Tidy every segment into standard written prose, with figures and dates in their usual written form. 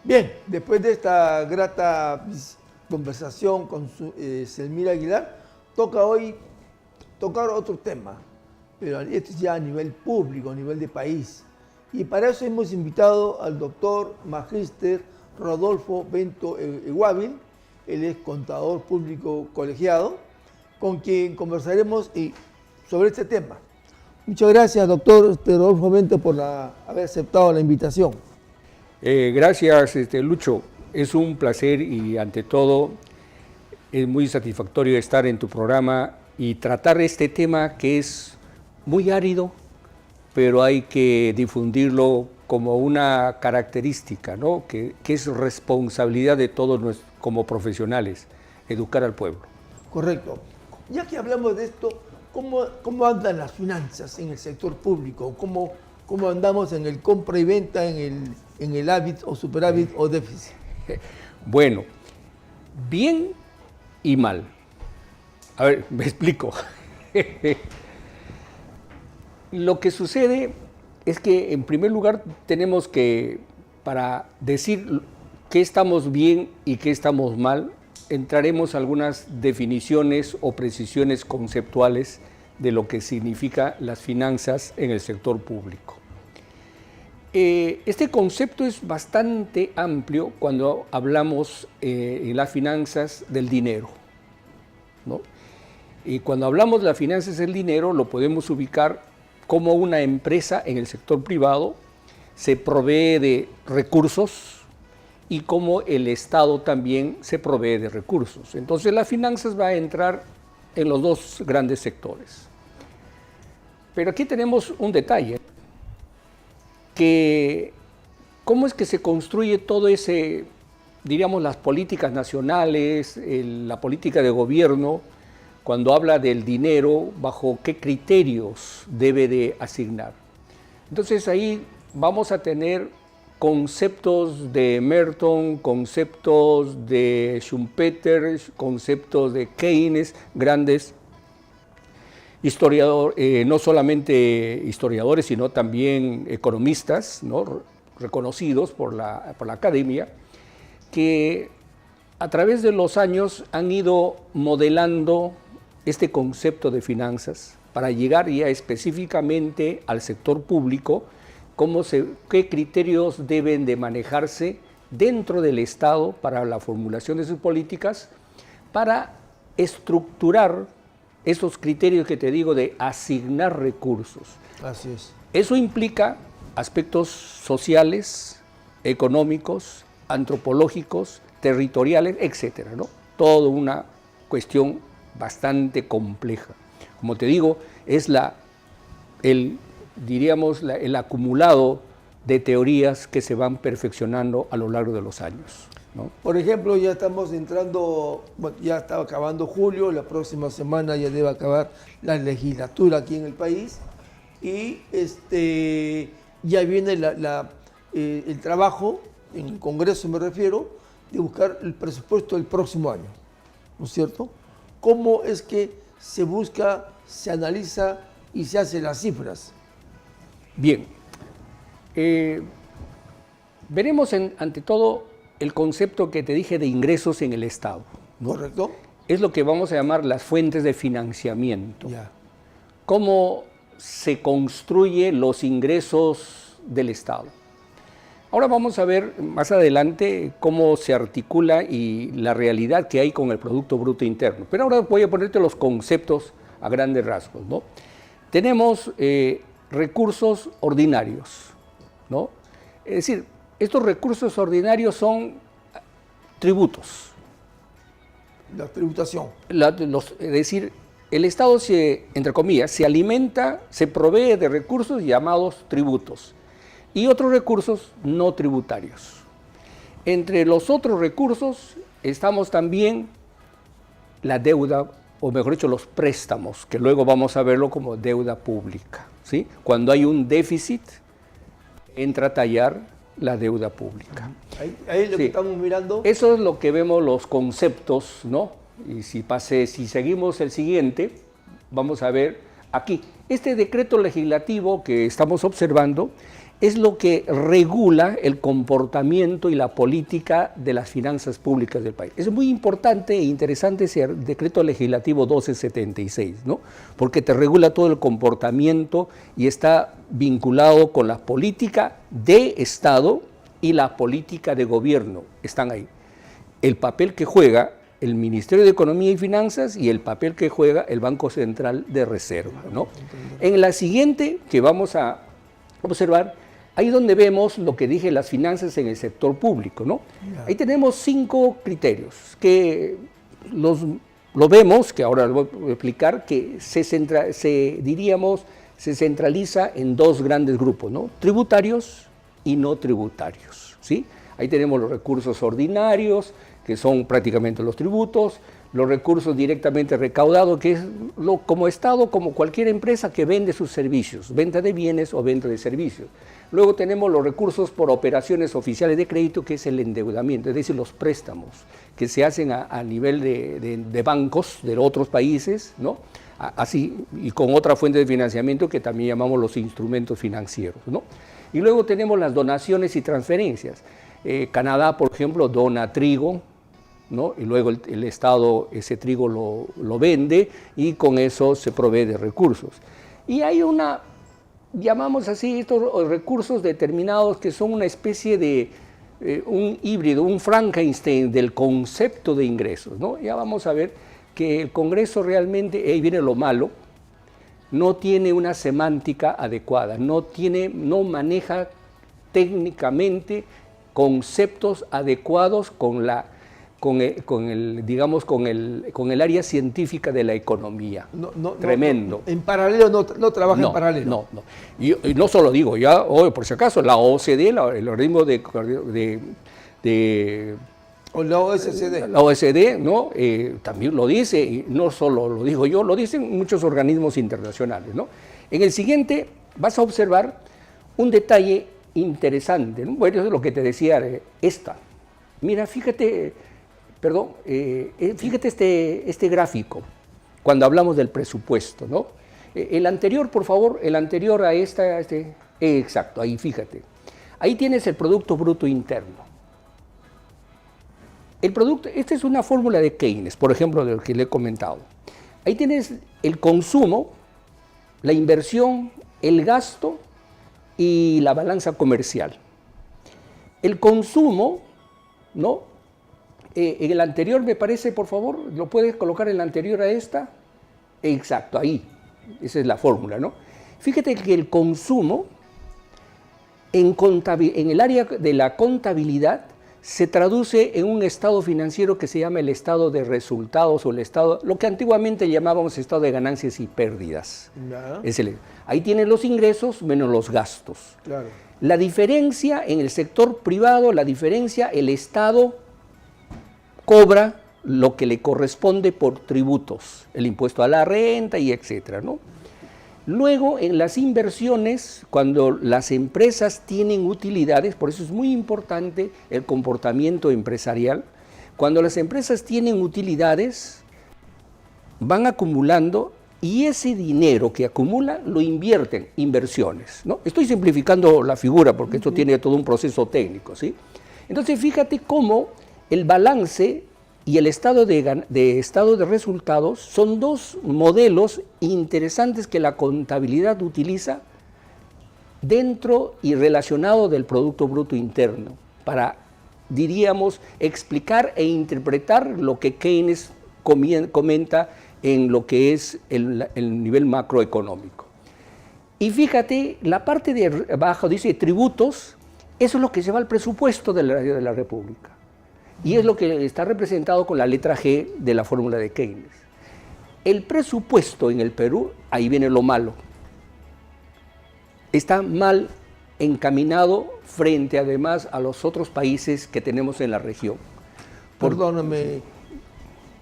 Bien, después de esta grata conversación con Selmira Aguilar, toca hoy tocar otro tema, pero esto es ya a nivel público, a nivel de país. Y para eso hemos invitado al doctor magíster Rodolfo Bento Eguavin, él es contador público colegiado, con quien conversaremos sobre este tema. Muchas gracias, doctor Rodolfo Bento, por haber aceptado la invitación. Gracias, Lucho. Es un placer y ante todo es muy satisfactorio estar en tu programa y tratar este tema que es muy árido, pero hay que difundirlo como una característica, ¿no? que es responsabilidad de todos como profesionales, educar al pueblo. Correcto. Ya que hablamos de esto, ¿cómo andan las finanzas en el sector público? ¿Cómo andamos en el compra y venta, en el hábito o superávit o déficit? Bueno, bien y mal. A ver, me explico. Lo que sucede es que, en primer lugar, tenemos que, para decir qué estamos bien y qué estamos mal, entraremos a algunas definiciones o precisiones conceptuales de lo que significa las finanzas en el sector público. Este concepto es bastante amplio cuando hablamos en las finanzas del dinero, ¿no? Y cuando hablamos de las finanzas del dinero, lo podemos ubicar como una empresa en el sector privado se provee de recursos y como el Estado también se provee de recursos. Entonces las finanzas va a entrar en los dos grandes sectores. Pero aquí tenemos un detalle, que cómo es que se construye todo ese, diríamos, las políticas nacionales, la política de gobierno, cuando habla del dinero, bajo qué criterios debe de asignar. Entonces ahí vamos a tener conceptos de Merton, conceptos de Schumpeter, conceptos de Keynes, grandes historiadores, no solamente historiadores, sino también economistas, ¿no? Reconocidos por la academia, que a través de los años han ido modelando este concepto de finanzas para llegar ya específicamente al sector público, qué criterios deben de manejarse dentro del Estado para la formulación de sus políticas, para estructurar esos criterios que te digo de asignar recursos. Así es. Eso implica aspectos sociales, económicos, antropológicos, territoriales, etcétera, ¿no? Toda una cuestión bastante compleja. Como te digo, es el acumulado de teorías que se van perfeccionando a lo largo de los años, ¿no? Por ejemplo, ya estamos entrando, bueno, ya está acabando julio, la próxima semana ya debe acabar la legislatura aquí en el país y ya viene el trabajo, en el Congreso me refiero, de buscar el presupuesto del próximo año, ¿no es cierto? ¿Cómo es que se busca, se analiza y se hacen las cifras? Bien, veremos ante todo el concepto que te dije de ingresos en el Estado, ¿no? ¿Correcto? Es lo que vamos a llamar las fuentes de financiamiento. Ya. ¿Cómo se construye los ingresos del Estado? Ahora vamos a ver más adelante cómo se articula y la realidad que hay con el Producto Bruto Interno. Pero ahora voy a ponerte los conceptos a grandes rasgos, ¿no? Tenemos recursos ordinarios, ¿no? Es decir, estos recursos ordinarios son tributos. La tributación. Es decir, el Estado, entre comillas, se alimenta, se provee de recursos llamados tributos y otros recursos no tributarios. Entre los otros recursos estamos también la deuda, o mejor dicho, los préstamos, que luego vamos a verlo como deuda pública, ¿sí? Cuando hay un déficit, entra a tallar la deuda pública. Ahí es lo que estamos mirando. Eso es lo que vemos los conceptos, ¿no? Y si seguimos el siguiente, vamos a ver aquí. Este decreto legislativo que estamos observando es lo que regula el comportamiento y la política de las finanzas públicas del país. Es muy importante e interesante ese decreto legislativo 1276, ¿no? Porque te regula todo el comportamiento y está vinculado con la política de Estado y la política de gobierno. Están ahí. El papel que juega el Ministerio de Economía y Finanzas y el papel que juega el Banco Central de Reserva, ¿no? En la siguiente que vamos a observar, ahí donde vemos lo que dije, las finanzas en el sector público, ¿no? Ahí tenemos 5 criterios que lo vemos, que ahora lo voy a explicar, que se centraliza en 2 grandes grupos, ¿no? Tributarios y no tributarios, ¿sí? Ahí tenemos los recursos ordinarios, que son prácticamente los tributos, los recursos directamente recaudados, que es como Estado, como cualquier empresa que vende sus servicios, venta de bienes o venta de servicios. Luego tenemos los recursos por operaciones oficiales de crédito, que es el endeudamiento, es decir, los préstamos que se hacen a nivel de bancos de otros países, ¿no? Así, y con otra fuente de financiamiento que también llamamos los instrumentos financieros, ¿no? Y luego tenemos las donaciones y transferencias. Canadá, por ejemplo, dona trigo, ¿no? Y luego el Estado ese trigo lo vende y con eso se provee de recursos. Y hay llamamos así estos recursos determinados que son una especie de un híbrido, un Frankenstein del concepto de ingresos, ¿no? Ya vamos a ver que el Congreso realmente, ahí viene lo malo, no tiene una semántica adecuada, no maneja técnicamente conceptos adecuados con el área científica de la economía. Tremendo. En paralelo no trabaja en paralelo. No. Y no solo digo, ya hoy por si acaso, la OCDE, el organismo o la OSCE. La OSCE, ¿no? También lo dice, y no solo lo digo yo, lo dicen muchos organismos internacionales, ¿no? En el siguiente vas a observar un detalle interesante, ¿no? Bueno, es lo que te decía, Mira, fíjate, fíjate este gráfico, cuando hablamos del presupuesto, ¿no? El anterior, por favor, el anterior a exacto, ahí fíjate. Ahí tienes el Producto Bruto Interno. Esta es una fórmula de Keynes, por ejemplo, de lo que le he comentado. Ahí tienes el consumo, la inversión, el gasto y la balanza comercial. El consumo, ¿no? En el anterior, me parece, por favor, ¿lo puedes colocar en la anterior a esta? Exacto, ahí. Esa es la fórmula, ¿no? Fíjate que el consumo en el área de la contabilidad se traduce en un estado financiero que se llama el estado de resultados o lo que antiguamente llamábamos estado de ganancias y pérdidas. Ahí tienen los ingresos menos los gastos. Claro. La diferencia en el sector privado, el Estado cobra lo que le corresponde por tributos, el impuesto a la renta y etcétera, ¿no? Luego, en las inversiones, cuando las empresas tienen utilidades, por eso es muy importante el comportamiento empresarial, cuando las empresas tienen utilidades, van acumulando y ese dinero que acumulan lo invierten, inversiones, ¿no? Estoy simplificando la figura porque esto tiene todo un proceso técnico, ¿sí? Entonces, fíjate cómo el balance y el estado de resultados son 2 modelos interesantes que la contabilidad utiliza dentro y relacionado del Producto Bruto Interno para, diríamos, explicar e interpretar lo que Keynes comenta en lo que es el nivel macroeconómico. Y fíjate, la parte de abajo dice tributos, eso es lo que lleva al presupuesto de la República. Y es lo que está representado con la letra G de la fórmula de Keynes. El presupuesto en el Perú, ahí viene lo malo, está mal encaminado frente además a los otros países que tenemos en la región. Perdóname,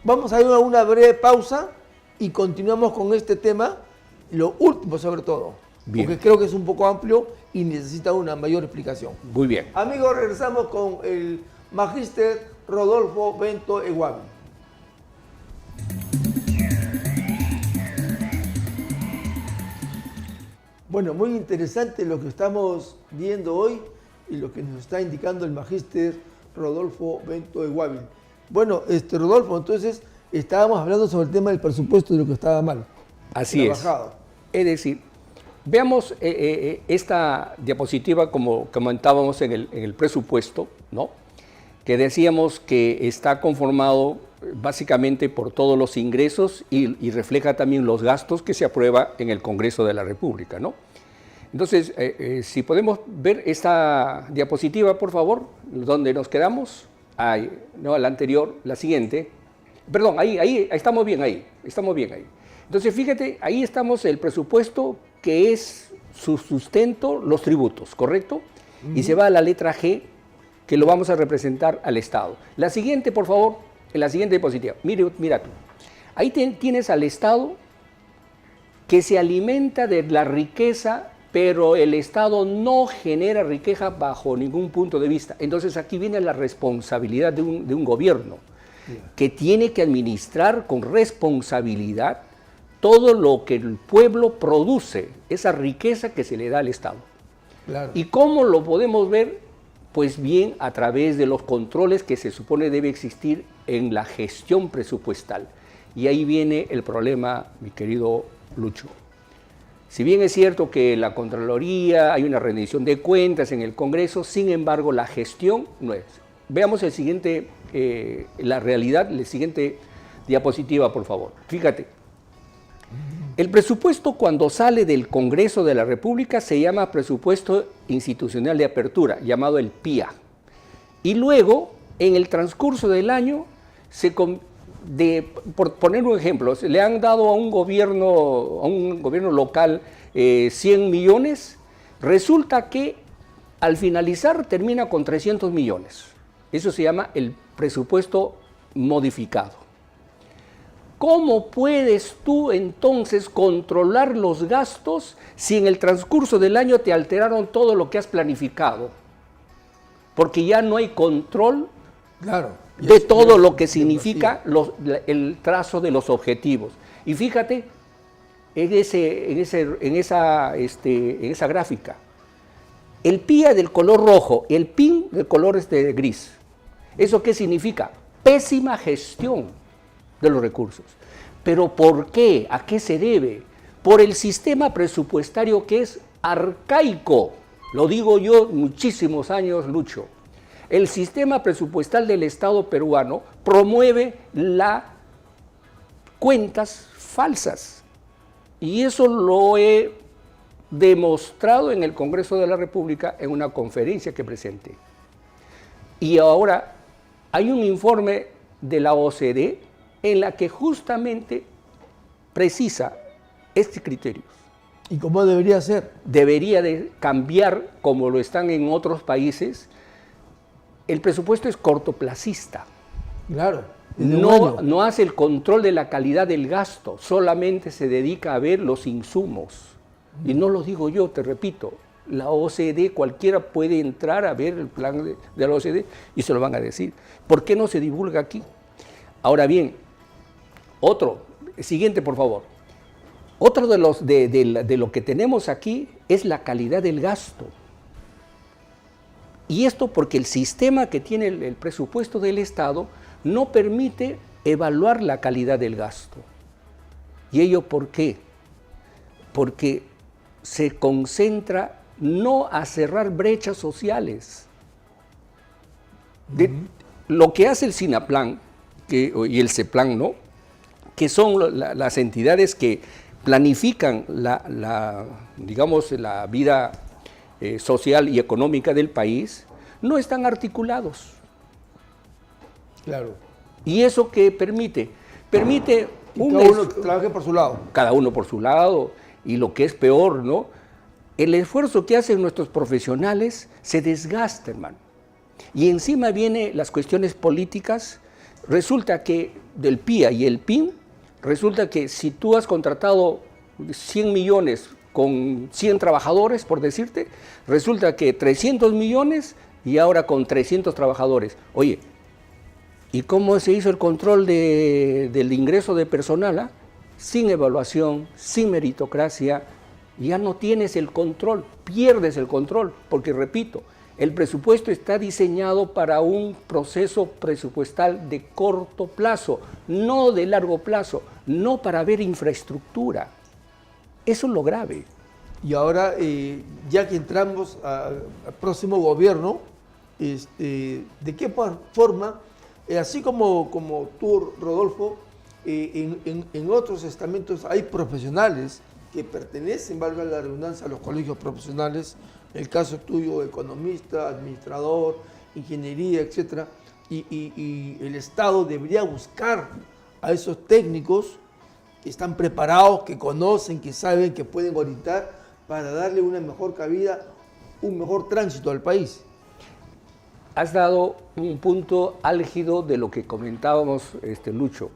vamos a ir a una breve pausa y continuamos con este tema, lo último sobre todo, bien, porque creo que es un poco amplio y necesita una mayor explicación. Muy bien. Amigos, regresamos con el Magíster Rodolfo Bento Eguavi. Bueno, muy interesante lo que estamos viendo hoy y lo que nos está indicando el magíster Rodolfo Bento de Guávil. Bueno, Rodolfo, entonces estábamos hablando sobre el tema del presupuesto y lo que estaba mal. Así es. Es decir, veamos esta diapositiva como comentábamos en el presupuesto, ¿no? Que decíamos que está conformado básicamente por todos los ingresos y refleja también los gastos que se aprueba en el Congreso de la República, ¿no? Entonces, si podemos ver esta diapositiva, por favor, donde nos quedamos, ahí, no, la anterior, la siguiente, perdón, ahí estamos bien ahí, estamos bien ahí. Entonces, fíjate, ahí estamos el presupuesto que es su sustento, los tributos, ¿correcto? Y se va a la letra G, que lo vamos a representar al Estado. La siguiente, por favor, en la siguiente diapositiva, mira tú. Ahí tienes al Estado que se alimenta de la riqueza, pero el Estado no genera riqueza bajo ningún punto de vista. Entonces aquí viene la responsabilidad de un gobierno que tiene que administrar con responsabilidad todo lo que el pueblo produce, esa riqueza que se le da al Estado. Claro. ¿Y cómo lo podemos ver? Pues bien, a través de los controles que se supone debe existir en la gestión presupuestal. Y ahí viene el problema, mi querido Lucho. Si bien es cierto que la Contraloría, hay una rendición de cuentas en el Congreso, sin embargo la gestión no es. Veamos el siguiente, la realidad, la siguiente diapositiva, por favor. Fíjate, el presupuesto cuando sale del Congreso de la República se llama Presupuesto Institucional de Apertura, llamado el PIA. Y luego, en el transcurso del año, por poner un ejemplo, le han dado a un gobierno local 100 millones, resulta que al finalizar termina con 300 millones. Eso se llama el presupuesto modificado. ¿Cómo puedes tú entonces controlar los gastos si en el transcurso del año te alteraron todo lo que has planificado? Porque ya no hay control de todo lo que significa el trazo de los objetivos. Y fíjate en esa gráfica, el PIA del color rojo, el PIN del color gris. ¿Eso qué significa? Pésima gestión de los recursos. ¿Pero por qué? ¿A qué se debe? Por el sistema presupuestario que es arcaico. Lo digo yo muchísimos años, Lucho. El sistema presupuestal del Estado peruano promueve las cuentas falsas. Y eso lo he demostrado en el Congreso de la República en una conferencia que presenté. Y ahora hay un informe de la OCDE en la que justamente precisa este criterio. ¿Y cómo debería ser? Debería de cambiar, como lo están en otros países. El presupuesto es cortoplacista. Claro. No hace el control de la calidad del gasto, solamente se dedica a ver los insumos. Y no lo digo yo, te repito, la OCDE, cualquiera puede entrar a ver el plan de la OCDE y se lo van a decir. ¿Por qué no se divulga aquí? Ahora bien, siguiente por favor. Otro de lo que tenemos aquí es la calidad del gasto. Y esto porque el sistema que tiene el presupuesto del Estado no permite evaluar la calidad del gasto. ¿Y ello por qué? Porque se concentra no a cerrar brechas sociales. Lo que hace el SINAPLAN y el CEPLAN, ¿no? Que son las entidades que planifican digamos, la vida social y económica del país, no están articulados. Claro. ¿Y eso qué permite? Permite cada uno trabaje por su lado. Cada uno por su lado, y lo que es peor, ¿no? El esfuerzo que hacen nuestros profesionales se desgasta, hermano. Y encima vienen las cuestiones políticas. Resulta que del PIA y el PIN, resulta que si tú has contratado 100 millones con 100 trabajadores, por decirte, resulta que 300 millones y ahora con 300 trabajadores. Oye, ¿y cómo se hizo el control del ingreso de personal? Sin evaluación, sin meritocracia, ya no tienes el control, pierdes el control, porque repito, el presupuesto está diseñado para un proceso presupuestal de corto plazo, no de largo plazo, no para ver infraestructura. Eso es lo grave. Y ahora, ya que entramos al próximo gobierno, ¿de qué forma, así como tú, Rodolfo, en otros estamentos hay profesionales que pertenecen, valga la redundancia, a los colegios profesionales, en el caso tuyo, economista, administrador, ingeniería, etcétera, y el Estado debería buscar a esos técnicos que están preparados, que conocen, que saben, que pueden orientar para darle una mejor cabida, un mejor tránsito al país. Has dado un punto álgido de lo que comentábamos, Lucho.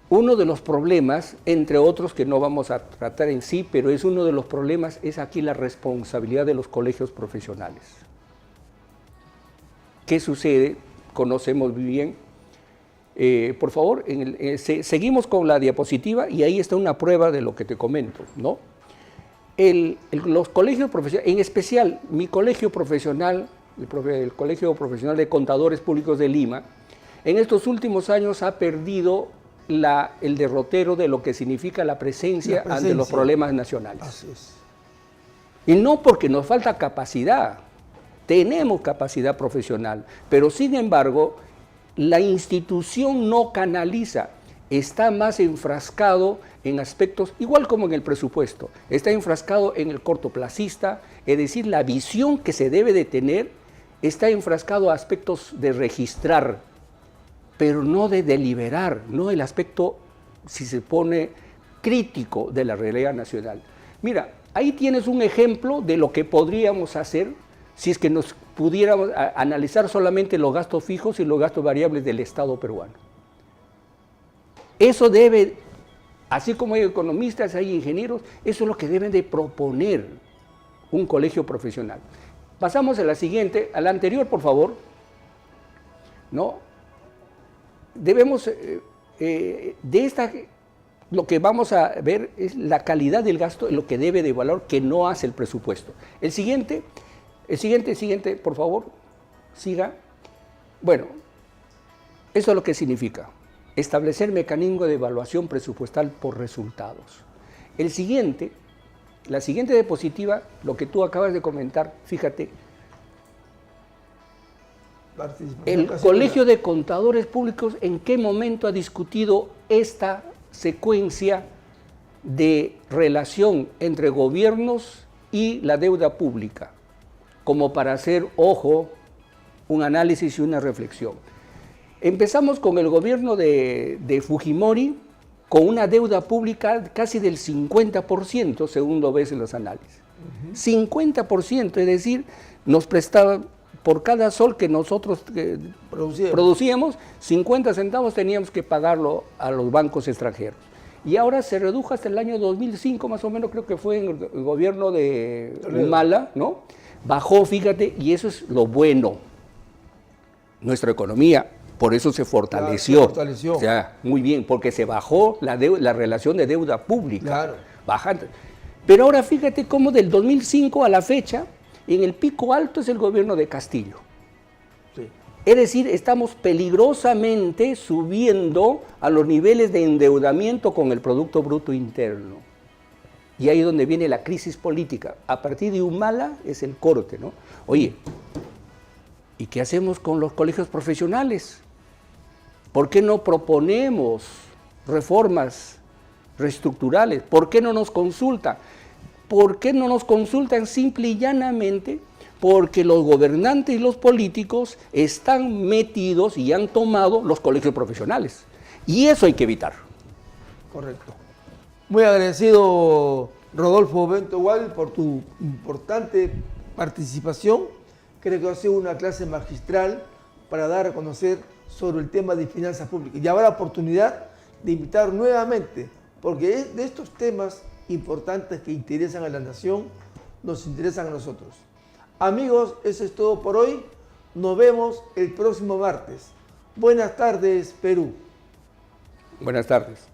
Uno de los problemas, entre otros que no vamos a tratar en sí, pero es uno de los problemas, es aquí la responsabilidad de los colegios profesionales. ¿Qué sucede? Conocemos muy bien. Por favor, seguimos con la diapositiva y ahí está una prueba de lo que te comento, ¿no? Los colegios profesionales, en especial mi colegio profesional, el Colegio Profesional de Contadores Públicos de Lima, en estos últimos años ha perdido el derrotero de lo que significa la presencia ante los problemas nacionales. Así es. Y no porque nos falta capacidad, tenemos capacidad profesional, pero sin embargo, la institución no canaliza, está más enfrascado en aspectos, igual como en el presupuesto, está enfrascado en el cortoplacista, es decir, la visión que se debe de tener está enfrascado a aspectos de registrar, pero no de deliberar, no el aspecto, si se pone, crítico de la realidad nacional. Mira, ahí tienes un ejemplo de lo que podríamos hacer si es que nos pudiéramos analizar solamente los gastos fijos y los gastos variables del Estado peruano. Eso debe, así como hay economistas, hay ingenieros, eso es lo que deben de proponer un colegio profesional. Pasamos a la siguiente, a la anterior, por favor. ¿No? Debemos, lo que vamos a ver es la calidad del gasto, lo que debe de valor que no hace el presupuesto. El siguiente, por favor, siga. Bueno, eso es lo que significa. Establecer mecanismo de evaluación presupuestal por resultados. La siguiente diapositiva, lo que tú acabas de comentar, fíjate, el Colegio de Contadores Públicos, ¿en qué momento ha discutido esta secuencia de relación entre gobiernos y la deuda pública? Como para hacer, ojo, un análisis y una reflexión. Empezamos con el gobierno de Fujimori, con una deuda pública casi del 50%, según lo ves en los análisis. 50%, es decir, nos prestaban, por cada sol que nosotros producíamos, 50 centavos teníamos que pagarlo a los bancos extranjeros. Y ahora se redujo hasta el año 2005, más o menos, creo que fue en el gobierno de Humala, ¿no? Bajó, fíjate, y eso es lo bueno. Nuestra economía, por eso se fortaleció. O sea, muy bien, porque se bajó la relación de deuda pública. Claro. Bajando. Pero ahora fíjate cómo del 2005 a la fecha, en el pico alto es el gobierno de Castillo. Sí. Es decir, estamos peligrosamente subiendo a los niveles de endeudamiento con el Producto Bruto Interno. Y ahí es donde viene la crisis política. A partir de Humala es el corte, ¿no? Oye, ¿y qué hacemos con los colegios profesionales? ¿Por qué no proponemos reformas reestructurales? ¿Por qué no nos consultan? ¿Por qué no nos consultan simple y llanamente? Porque los gobernantes y los políticos están metidos y han tomado los colegios profesionales. Y eso hay que evitar. Correcto. Muy agradecido, Rodolfo Bento Gual, por tu importante participación. Creo que ha sido una clase magistral para dar a conocer sobre el tema de finanzas públicas. Y habrá oportunidad de invitar nuevamente, porque es de estos temas importantes que interesan a la nación, nos interesan a nosotros. Amigos, eso es todo por hoy. Nos vemos el próximo martes. Buenas tardes, Perú. Buenas tardes.